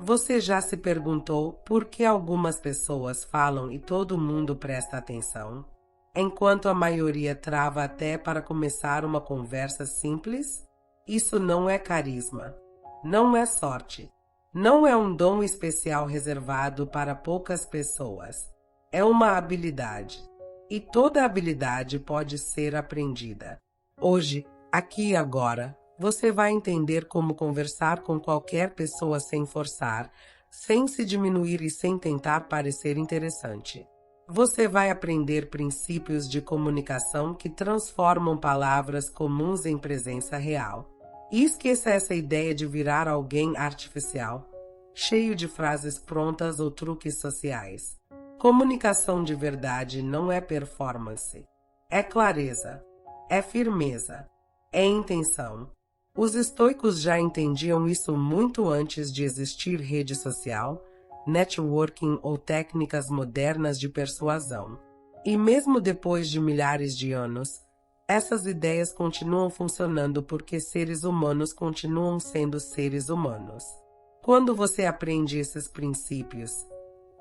Você já se perguntou por que algumas pessoas falam e todo mundo presta atenção, enquanto a maioria trava até para começar uma conversa simples? Isso não é carisma, não é sorte, não é um dom especial reservado para poucas pessoas. É uma habilidade, e toda habilidade pode ser aprendida. Hoje, aqui e agora, você vai entender como conversar com qualquer pessoa sem forçar, sem se diminuir e sem tentar parecer interessante. Você vai aprender princípios de comunicação que transformam palavras comuns em presença real. E esqueça essa ideia de virar alguém artificial, cheio de frases prontas ou truques sociais. Comunicação de verdade não é performance. É clareza, é firmeza, é intenção. Os estoicos já entendiam isso muito antes de existir rede social, networking ou técnicas modernas de persuasão. E mesmo depois de milhares de anos, essas ideias continuam funcionando porque seres humanos continuam sendo seres humanos. Quando você aprende esses princípios,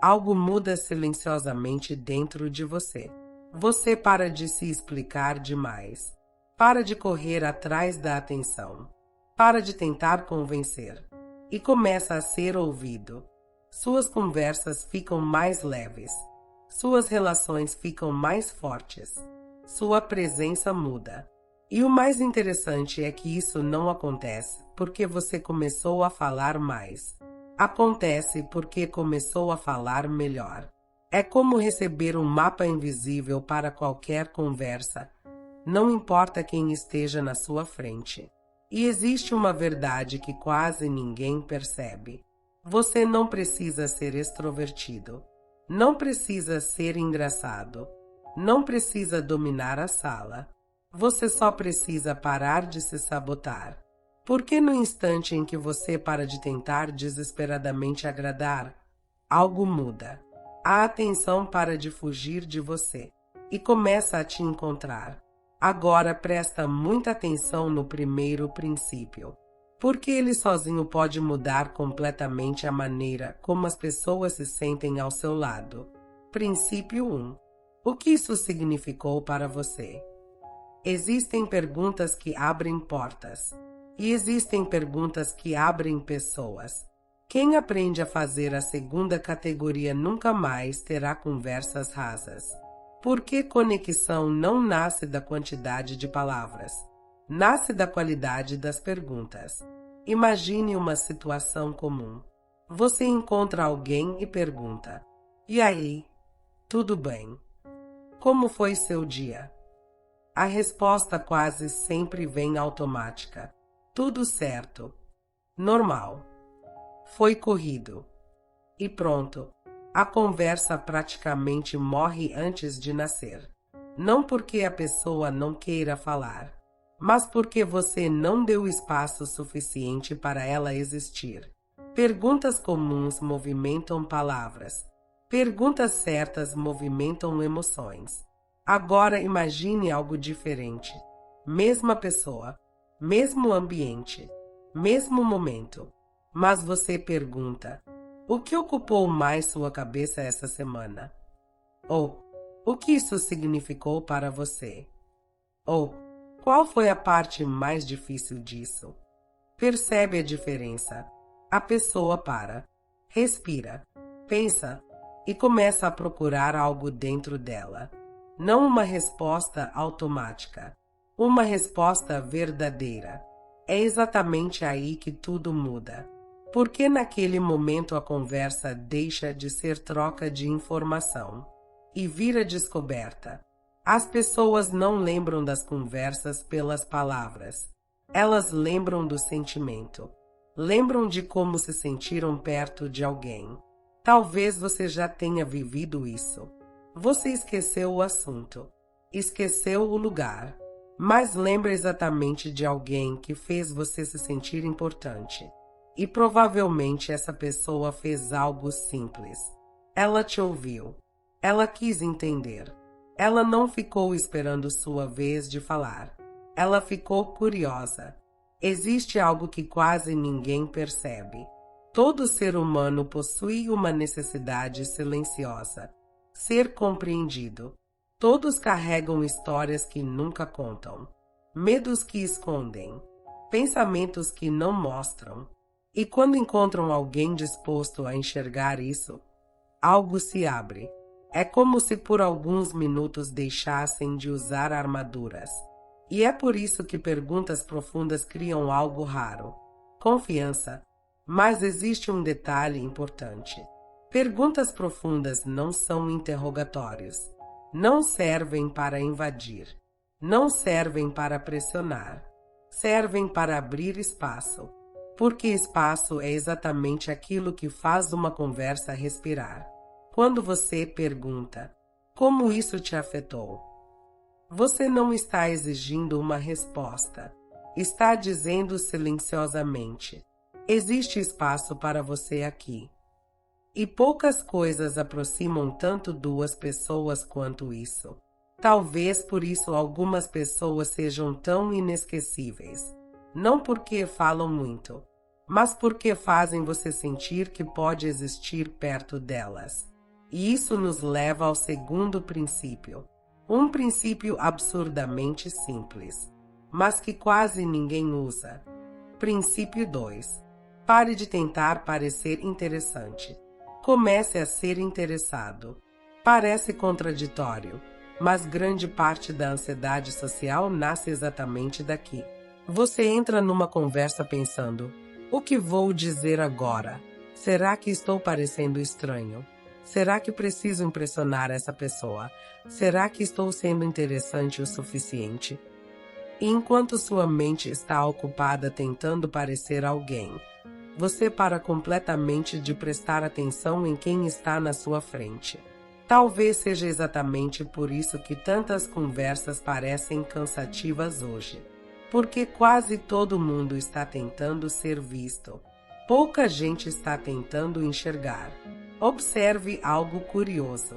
algo muda silenciosamente dentro de você. Você para de se explicar demais. Para de correr atrás da atenção. Para de tentar convencer. E começa a ser ouvido. Suas conversas ficam mais leves. Suas relações ficam mais fortes. Sua presença muda. E o mais interessante é que isso não acontece porque você começou a falar mais. Acontece porque começou a falar melhor. É como receber um mapa invisível para qualquer conversa. Não importa quem esteja na sua frente. E existe uma verdade que quase ninguém percebe. Você não precisa ser extrovertido. Não precisa ser engraçado. Não precisa dominar a sala. Você só precisa parar de se sabotar. Porque no instante em que você para de tentar desesperadamente agradar, algo muda. A atenção para de fugir de você e começa a te encontrar. Agora presta muita atenção no primeiro princípio, porque ele sozinho pode mudar completamente a maneira como as pessoas se sentem ao seu lado. Princípio 1. O que isso significou para você? Existem perguntas que abrem portas. E existem perguntas que abrem pessoas. Quem aprende a fazer a segunda categoria nunca mais terá conversas rasas. Porque conexão não nasce da quantidade de palavras. Nasce da qualidade das perguntas. Imagine uma situação comum. Você encontra alguém e pergunta: "E aí? Tudo bem? Como foi seu dia?" A resposta quase sempre vem automática. Tudo certo. Normal. Foi corrido. E pronto. A conversa praticamente morre antes de nascer. Não porque a pessoa não queira falar, mas porque você não deu espaço suficiente para ela existir. Perguntas comuns movimentam palavras. Perguntas certas movimentam emoções. Agora imagine algo diferente. Mesma pessoa. Mesmo ambiente, mesmo momento, mas você pergunta: o que ocupou mais sua cabeça essa semana? Ou, o que isso significou para você? Ou, qual foi a parte mais difícil disso? Percebe a diferença. A pessoa para, respira, pensa e começa a procurar algo dentro dela. Não uma resposta automática. Uma resposta verdadeira. É exatamente aí que tudo muda. Porque naquele momento a conversa deixa de ser troca de informação e vira descoberta. As pessoas não lembram das conversas pelas palavras. Elas lembram do sentimento. Lembram de como se sentiram perto de alguém. Talvez você já tenha vivido isso. Você esqueceu o assunto. Esqueceu o lugar. Mas lembra exatamente de alguém que fez você se sentir importante. E provavelmente essa pessoa fez algo simples. Ela te ouviu. Ela quis entender. Ela não ficou esperando sua vez de falar. Ela ficou curiosa. Existe algo que quase ninguém percebe. Todo ser humano possui uma necessidade silenciosa: ser compreendido. Todos carregam histórias que nunca contam, medos que escondem, pensamentos que não mostram. E quando encontram alguém disposto a enxergar isso, algo se abre. É como se por alguns minutos deixassem de usar armaduras. E é por isso que perguntas profundas criam algo raro: confiança. Mas existe um detalhe importante. Perguntas profundas não são interrogatórios. Não servem para invadir. Não servem para pressionar. Servem para abrir espaço. Porque espaço é exatamente aquilo que faz uma conversa respirar. Quando você pergunta: como isso te afetou? Você não está exigindo uma resposta. Está dizendo silenciosamente: existe espaço para você aqui. E poucas coisas aproximam tanto duas pessoas quanto isso. Talvez por isso algumas pessoas sejam tão inesquecíveis. Não porque falam muito, mas porque fazem você sentir que pode existir perto delas. E isso nos leva ao segundo princípio. Um princípio absurdamente simples, mas que quase ninguém usa. Princípio 2. Pare de tentar parecer interessante. Comece a ser interessado. Parece contraditório, mas grande parte da ansiedade social nasce exatamente daqui. Você entra numa conversa pensando: o que vou dizer agora? Será que estou parecendo estranho? Será que preciso impressionar essa pessoa? Será que estou sendo interessante o suficiente? E enquanto sua mente está ocupada tentando parecer alguém, você para completamente de prestar atenção em quem está na sua frente. Talvez seja exatamente por isso que tantas conversas parecem cansativas hoje. Porque quase todo mundo está tentando ser visto. Pouca gente está tentando enxergar. Observe algo curioso.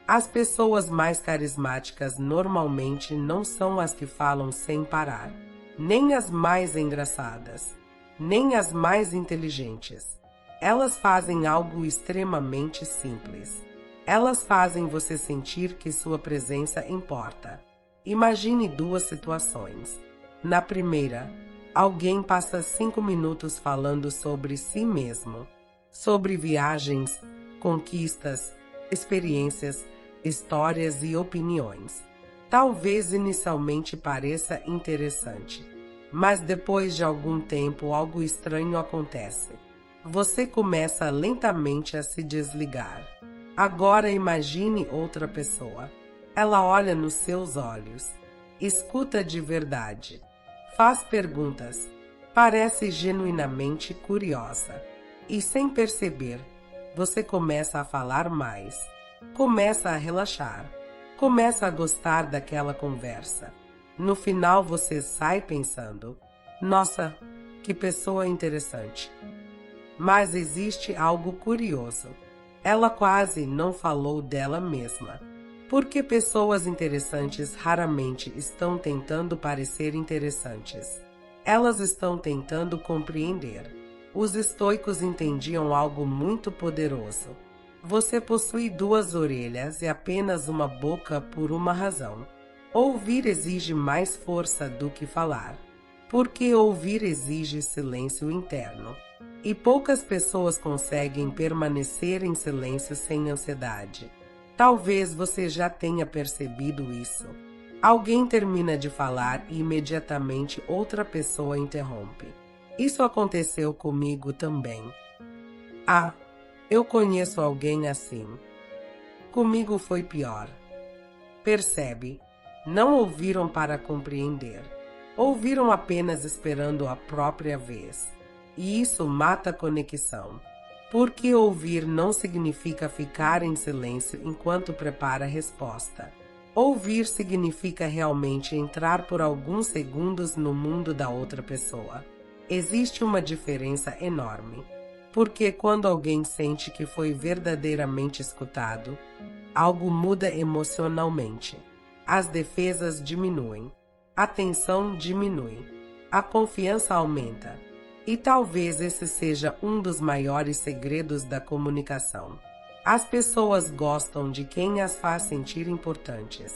As pessoas mais carismáticas normalmente não são as que falam sem parar, nem as mais engraçadas, nem as mais inteligentes. Elas fazem algo extremamente simples. Elas fazem você sentir que sua presença importa. Imagine duas situações. Na primeira, alguém passa 5 minutos falando sobre si mesmo, sobre viagens, conquistas, experiências, histórias e opiniões. Talvez inicialmente pareça interessante, mas depois de algum tempo algo estranho acontece. Você começa lentamente a se desligar. Agora imagine outra pessoa. Ela olha nos seus olhos, escuta de verdade, faz perguntas, parece genuinamente curiosa. E sem perceber, você começa a falar mais, começa a relaxar, começa a gostar daquela conversa. No final você sai pensando: nossa, que pessoa interessante. Mas existe algo curioso. Ela quase não falou dela mesma. Porque pessoas interessantes raramente estão tentando parecer interessantes. Elas estão tentando compreender. Os estoicos entendiam algo muito poderoso. Você possui 2 orelhas e apenas uma boca por uma razão. Ouvir exige mais força do que falar. Porque ouvir exige silêncio interno. E poucas pessoas conseguem permanecer em silêncio sem ansiedade. Talvez você já tenha percebido isso. Alguém termina de falar e imediatamente outra pessoa interrompe. Isso aconteceu comigo também. Ah, eu conheço alguém assim. Comigo foi pior. Percebe? Não ouviram para compreender. Ouviram apenas esperando a própria vez. E isso mata a conexão. Porque ouvir não significa ficar em silêncio enquanto prepara a resposta. Ouvir significa realmente entrar por alguns segundos no mundo da outra pessoa. Existe uma diferença enorme. Porque quando alguém sente que foi verdadeiramente escutado, algo muda emocionalmente. As defesas diminuem. A tensão diminui. A confiança aumenta. E talvez esse seja um dos maiores segredos da comunicação. As pessoas gostam de quem as faz sentir importantes,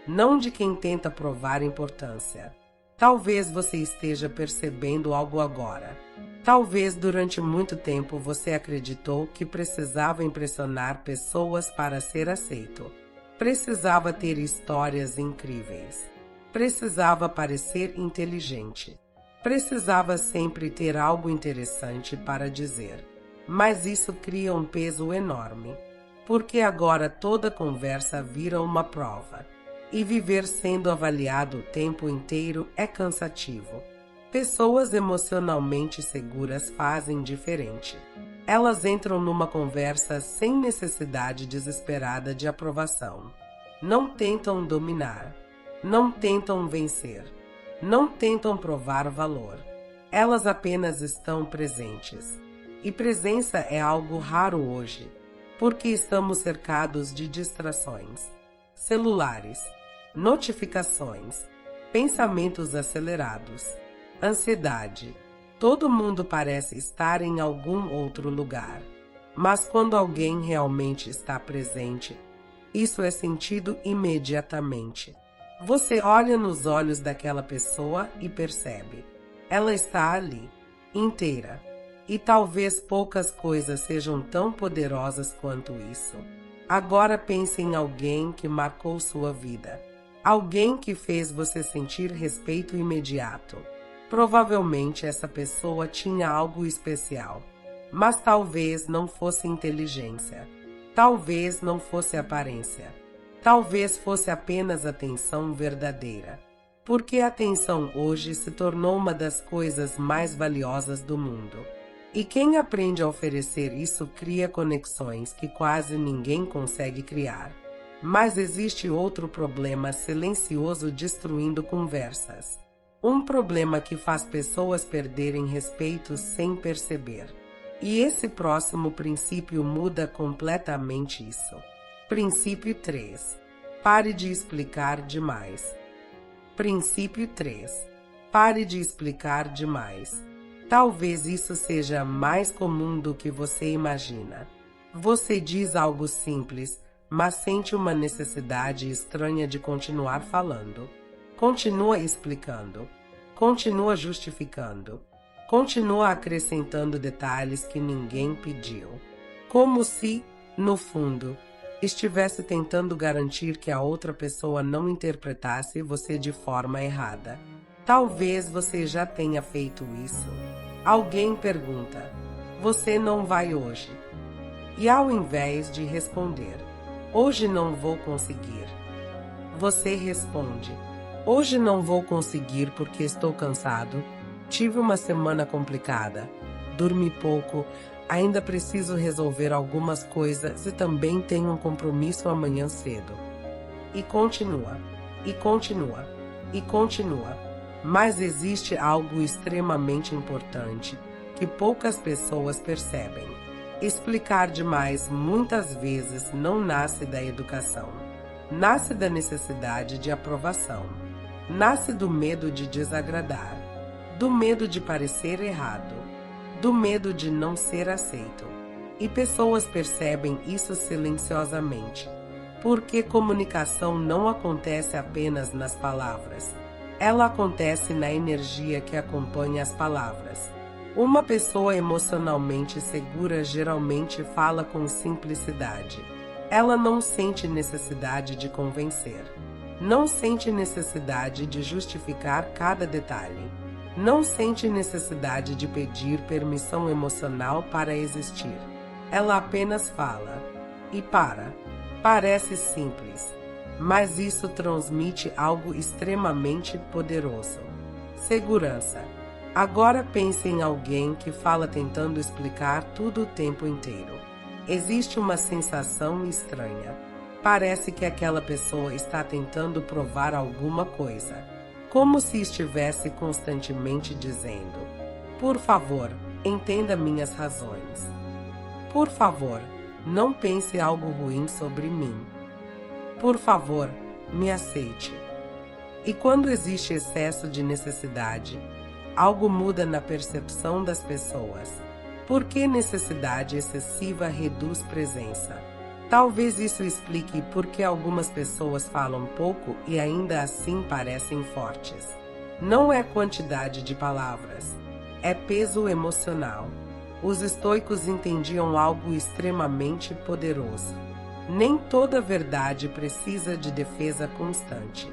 não de quem tenta provar importância. Talvez você esteja percebendo algo agora. Talvez durante muito tempo você acreditou que precisava impressionar pessoas para ser aceito. Precisava ter histórias incríveis. Precisava parecer inteligente. Precisava sempre ter algo interessante para dizer. Mas isso cria um peso enorme, porque agora toda conversa vira uma prova. E viver sendo avaliado o tempo inteiro é cansativo. Pessoas emocionalmente seguras fazem diferente. Elas entram numa conversa sem necessidade desesperada de aprovação. Não tentam dominar. Não tentam vencer. Não tentam provar valor. Elas apenas estão presentes. E presença é algo raro hoje, porque estamos cercados de distrações. Celulares, notificações, pensamentos acelerados, ansiedade. Todo mundo parece estar em algum outro lugar. Mas quando alguém realmente está presente, isso é sentido imediatamente. Você olha nos olhos daquela pessoa e percebe. Ela está ali, inteira. E talvez poucas coisas sejam tão poderosas quanto isso. Agora pense em alguém que marcou sua vida. Alguém que fez você sentir respeito imediato. Provavelmente essa pessoa tinha algo especial. Mas talvez não fosse inteligência. Talvez não fosse aparência. Talvez fosse apenas atenção verdadeira. Porque a atenção hoje se tornou uma das coisas mais valiosas do mundo. E quem aprende a oferecer isso cria conexões que quase ninguém consegue criar. Mas existe outro problema silencioso destruindo conversas. Um problema que faz pessoas perderem respeito sem perceber. E esse próximo princípio muda completamente isso. Princípio 3. Pare de explicar demais. Princípio 3. Pare de explicar demais. Talvez isso seja mais comum do que você imagina. Você diz algo simples, mas sente uma necessidade estranha de continuar falando. Continua explicando. Continua justificando. Continua acrescentando detalhes que ninguém pediu. Como se, no fundo, estivesse tentando garantir que a outra pessoa não interpretasse você de forma errada. Talvez você já tenha feito isso. Alguém pergunta: "Você não vai hoje?" E ao invés de responder: "Hoje não vou conseguir", você responde: "Hoje não vou conseguir porque estou cansado, tive uma semana complicada, dormi pouco, ainda preciso resolver algumas coisas e também tenho um compromisso amanhã cedo." E continua, e continua, e continua. Mas existe algo extremamente importante que poucas pessoas percebem. Explicar demais muitas vezes não nasce da educação. Nasce da necessidade de aprovação. Nasce do medo de desagradar. Do medo de parecer errado. Do medo de não ser aceito. E pessoas percebem isso silenciosamente. Porque comunicação não acontece apenas nas palavras. Ela acontece na energia que acompanha as palavras. Uma pessoa emocionalmente segura geralmente fala com simplicidade. Ela não sente necessidade de convencer. Não sente necessidade de justificar cada detalhe. Não sente necessidade de pedir permissão emocional para existir. Ela apenas fala. E para. Parece simples. Mas isso transmite algo extremamente poderoso. Segurança. Agora pense em alguém que fala tentando explicar tudo o tempo inteiro. Existe uma sensação estranha. Parece que aquela pessoa está tentando provar alguma coisa. Como se estivesse constantemente dizendo: "Por favor, entenda minhas razões. Por favor, não pense algo ruim sobre mim. Por favor, me aceite." E quando existe excesso de necessidade, Algo muda na percepção das pessoas. Por que necessidade excessiva reduz presença? Talvez isso explique por que algumas pessoas falam pouco e ainda assim parecem fortes. Não é quantidade de palavras, é peso emocional. Os estoicos entendiam algo extremamente poderoso. Nem toda verdade precisa de defesa constante.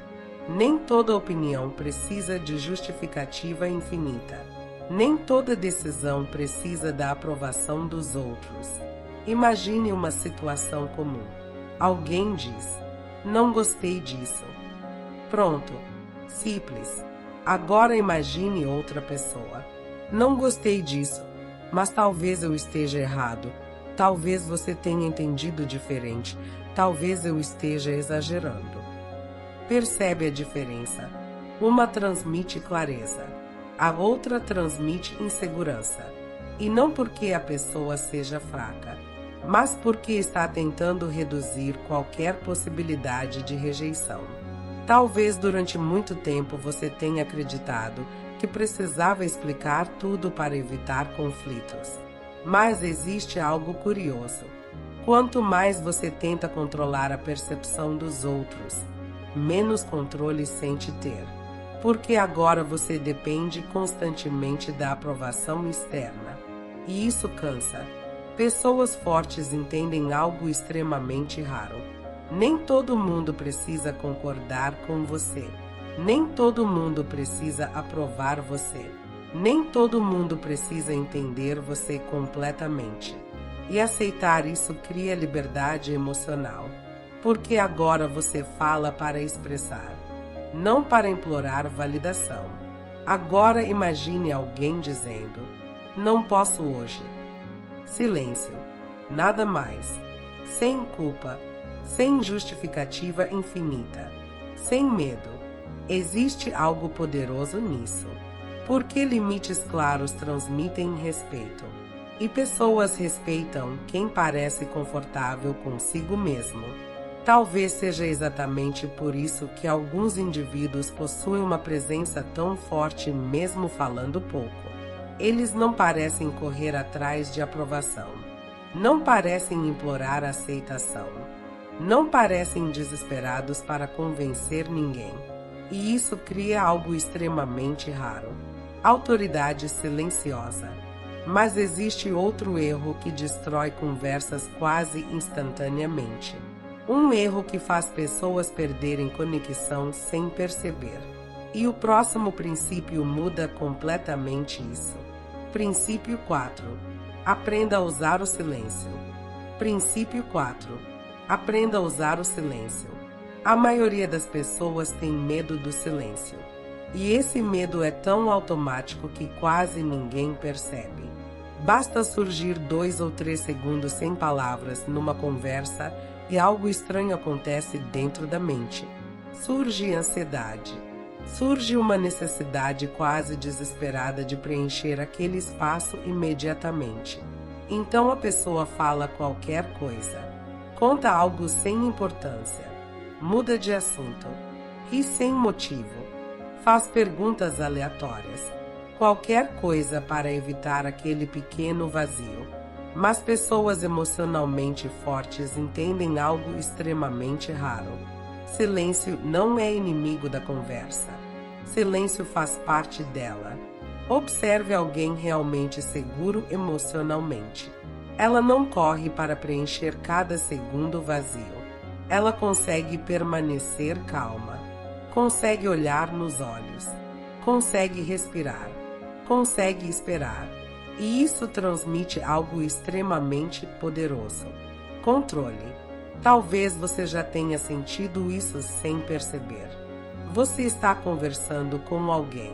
Nem toda opinião precisa de justificativa infinita. Nem toda decisão precisa da aprovação dos outros. Imagine uma situação comum. Alguém diz: "Não gostei disso." Pronto. Simples. Agora imagine outra pessoa. "Não gostei disso, mas talvez eu esteja errado. Talvez você tenha entendido diferente. Talvez eu esteja exagerando." Percebe a diferença? Uma transmite clareza, a outra transmite insegurança. E não porque a pessoa seja fraca, mas porque está tentando reduzir qualquer possibilidade de rejeição. Talvez durante muito tempo você tenha acreditado que precisava explicar tudo para evitar conflitos. Mas existe algo curioso. Quanto mais você tenta controlar a percepção dos outros, menos controle sente ter. Porque agora você depende constantemente da aprovação externa. E isso cansa. Pessoas fortes entendem algo extremamente raro. Nem todo mundo precisa concordar com você. Nem todo mundo precisa aprovar você. Nem todo mundo precisa entender você completamente. E aceitar isso cria liberdade emocional. Porque agora você fala para expressar, não para implorar validação. Agora imagine alguém dizendo: "Não posso hoje." Silêncio. Nada mais. Sem culpa. Sem justificativa infinita. Sem medo. Existe algo poderoso nisso. Porque limites claros transmitem respeito. E pessoas respeitam quem parece confortável consigo mesmo. Talvez seja exatamente por isso que alguns indivíduos possuem uma presença tão forte mesmo falando pouco. Eles não parecem correr atrás de aprovação. Não parecem implorar aceitação. Não parecem desesperados para convencer ninguém. E isso cria algo extremamente raro. Autoridade silenciosa. Mas existe outro erro que destrói conversas quase instantaneamente. Um erro que faz pessoas perderem conexão sem perceber. E o próximo princípio muda completamente isso. Princípio 4. Aprenda a usar o silêncio. Princípio 4. Aprenda a usar o silêncio. A maioria das pessoas tem medo do silêncio. E esse medo é tão automático que quase ninguém percebe. Basta surgir 2 ou 3 segundos sem palavras numa conversa e algo estranho acontece dentro da mente. Surge ansiedade. Surge uma necessidade quase desesperada de preencher aquele espaço imediatamente. Então a pessoa fala qualquer coisa. Conta algo sem importância. Muda de assunto. Ri sem motivo. Faz perguntas aleatórias. Qualquer coisa para evitar aquele pequeno vazio. Mas pessoas emocionalmente fortes entendem algo extremamente raro. Silêncio não é inimigo da conversa. Silêncio faz parte dela. Observe alguém realmente seguro emocionalmente. Ela não corre para preencher cada segundo vazio. Ela consegue permanecer calma. Consegue olhar nos olhos. Consegue respirar. Consegue esperar. E isso transmite algo extremamente poderoso. Controle. Talvez você já tenha sentido isso sem perceber. Você está conversando com alguém.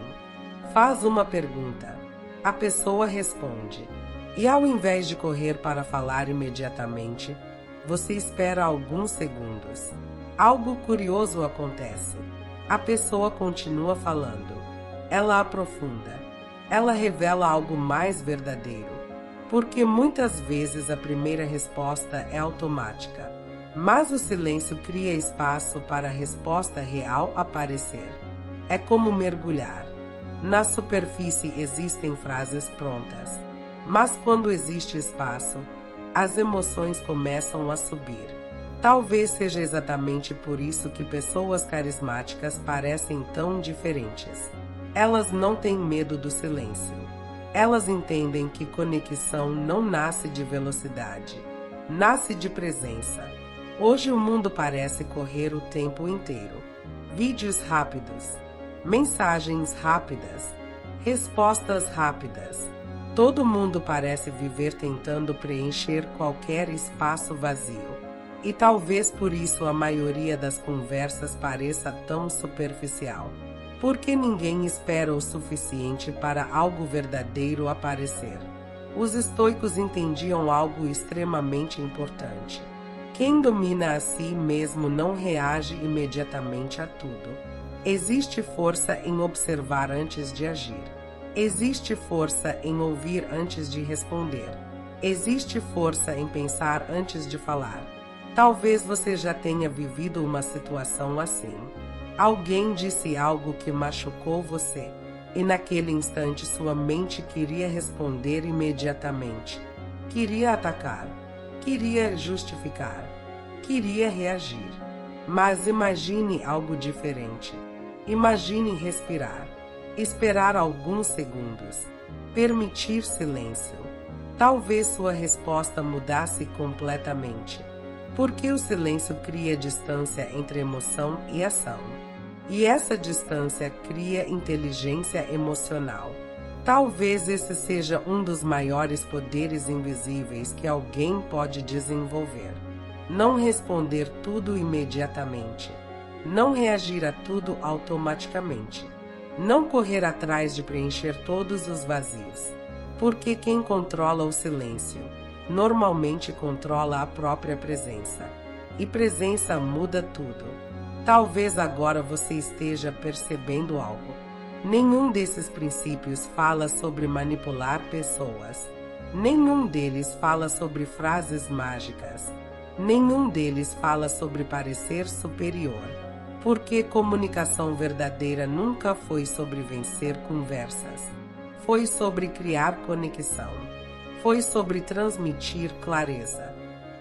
Faz uma pergunta. A pessoa responde. E ao invés de correr para falar imediatamente, você espera alguns segundos. Algo curioso acontece. A pessoa continua falando. Ela aprofunda. Ela revela algo mais verdadeiro, porque muitas vezes a primeira resposta é automática, mas o silêncio cria espaço para a resposta real aparecer. É como mergulhar. Na superfície existem frases prontas, mas quando existe espaço, as emoções começam a subir. Talvez seja exatamente por isso que pessoas carismáticas parecem tão diferentes. Elas não têm medo do silêncio. Elas entendem que conexão não nasce de velocidade, nasce de presença. Hoje o mundo parece correr o tempo inteiro. Vídeos rápidos, mensagens rápidas, respostas rápidas. Todo mundo parece viver tentando preencher qualquer espaço vazio. E talvez por isso a maioria das conversas pareça tão superficial. Porque ninguém espera o suficiente para algo verdadeiro aparecer. Os estoicos entendiam algo extremamente importante. Quem domina a si mesmo não reage imediatamente a tudo. Existe força em observar antes de agir. Existe força em ouvir antes de responder. Existe força em pensar antes de falar. Talvez você já tenha vivido uma situação assim. Alguém disse algo que machucou você, e naquele instante sua mente queria responder imediatamente. Queria atacar, queria justificar, queria reagir. Mas imagine algo diferente. Imagine respirar, esperar alguns segundos, permitir silêncio. Talvez sua resposta mudasse completamente. Porque o silêncio cria distância entre emoção e ação. E essa distância cria inteligência emocional. Talvez esse seja um dos maiores poderes invisíveis que alguém pode desenvolver. Não responder tudo imediatamente. Não reagir a tudo automaticamente. Não correr atrás de preencher todos os vazios. Porque quem controla o silêncio normalmente controla a própria presença. E presença muda tudo. Talvez agora você esteja percebendo algo. Nenhum desses princípios fala sobre manipular pessoas. Nenhum deles fala sobre frases mágicas. Nenhum deles fala sobre parecer superior. Porque comunicação verdadeira nunca foi sobre vencer conversas. Foi sobre criar conexão. Foi sobre transmitir clareza.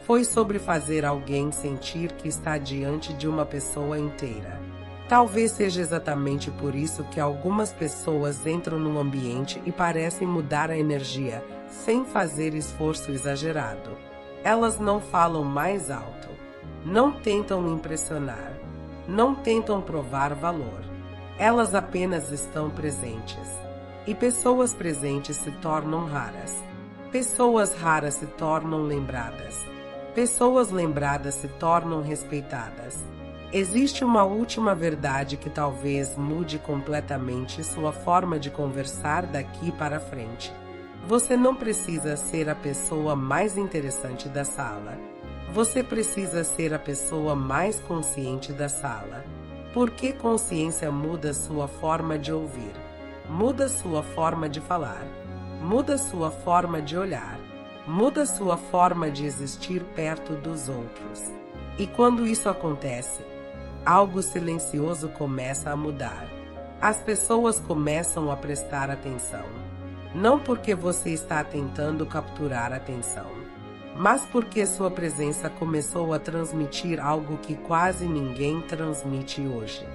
Foi sobre fazer alguém sentir que está diante de uma pessoa inteira. Talvez seja exatamente por isso que algumas pessoas entram num ambiente e parecem mudar a energia, sem fazer esforço exagerado. Elas não falam mais alto. Não tentam impressionar. Não tentam provar valor. Elas apenas estão presentes. E pessoas presentes se tornam raras. Pessoas raras se tornam lembradas. Pessoas lembradas se tornam respeitadas. Existe uma última verdade que talvez mude completamente sua forma de conversar daqui para frente. Você não precisa ser a pessoa mais interessante da sala. Você precisa ser a pessoa mais consciente da sala. Porque consciência muda sua forma de ouvir. Muda sua forma de falar. Muda sua forma de olhar. Muda sua forma de existir perto dos outros. E quando isso acontece, algo silencioso começa a mudar. As pessoas começam a prestar atenção. Não porque você está tentando capturar a atenção, mas porque sua presença começou a transmitir algo que quase ninguém transmite hoje.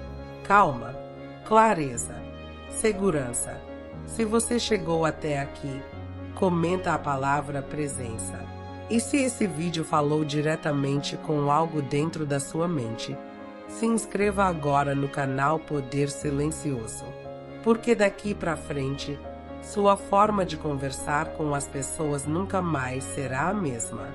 Calma, clareza, segurança. Se você chegou até aqui, comenta a palavra presença. E se esse vídeo falou diretamente com algo dentro da sua mente, se inscreva agora no canal Poder Silencioso, porque daqui para frente, sua forma de conversar com as pessoas nunca mais será a mesma.